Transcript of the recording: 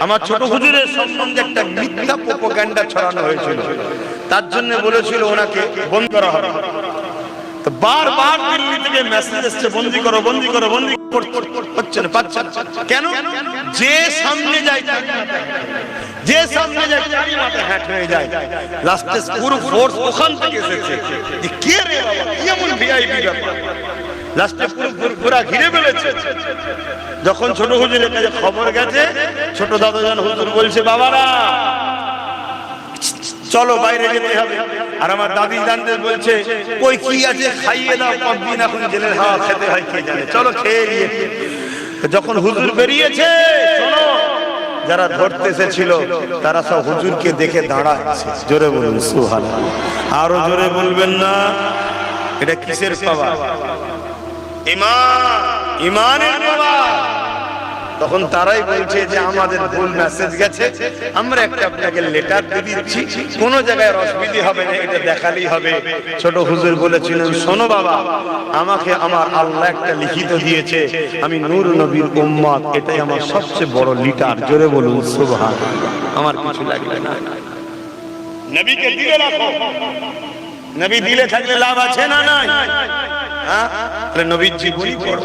আমার ছোট হুজুরের সম্বন্ধে একটা মিথ্যা প্রোপাগান্ডা ছড়ানো হয়েছিল, তার জন্য বলেছিল ওনাকে বন্ধ করা হবে। তো বারবার দিল্লি থেকে মেসেজ এসছে বন্দি করো বন্দি করো বন্দি হচ্ছে না, পাচ্ছে না। কেন? যে সামনে যায় যে সামনে যায় তারই মাথা হ্যাট হয়ে যায়। লাস্টে পুরো ফোর্স ওখান থেকে এসেছে যে কে রে বাবা কি এমন ভিআইপি ব্যাপার, লাস্টে পুরো ঘিরে ফেলেছে। যখন ছোট হুজুরের কাছে খবর গেছে, ছোট দাদাজান হুজুর বলছে বাবারা চলো বাইরে যেতে হবে। আর আমার দাদি জানতে বলছে কই কি আছে খাইয়ে দাও, কতদিন এখন জেলের হাওয়া খেতে হয় কে জানে, চলো খেয়ে নিয়ে। যখন হুজুর বেরিয়েছে, শোনো যারা ধরতে এসেছিল তারা সব হুজুরকে দেখে দাঁড়াচ্ছে। জোরে বলুন সুবহানাল্লাহ, আরো জোরে বলবেন না? এটা কিসের পাওয়ার? ইমানের পাওয়ার। তখন তারাই বলছে যে আমাদের ভুল মেসেজ গেছে, আমরা একটা আপনাকে লেটার দিয়ে দিচ্ছি, কোনো জায়গায় অসুবিধা হবে না, এটা দেখালেই হবে। ছোট হুজুর বলেছিলেন শোনো বাবা, আমাকে আমার আল্লাহ একটা লিখিত দিয়েছে, আমি নূর নবীর উম্মত, এটাই আমার সবচেয়ে বড় লিটার। জোরে বলুন সুবহানাল্লাহ, আমার কিছু লাগবে না। নবীকে দিলে রাখো, নবী দিলে থাকলে লাভ আছে না নাই? হ্যাঁ, নবীর জীবনী পড়ো।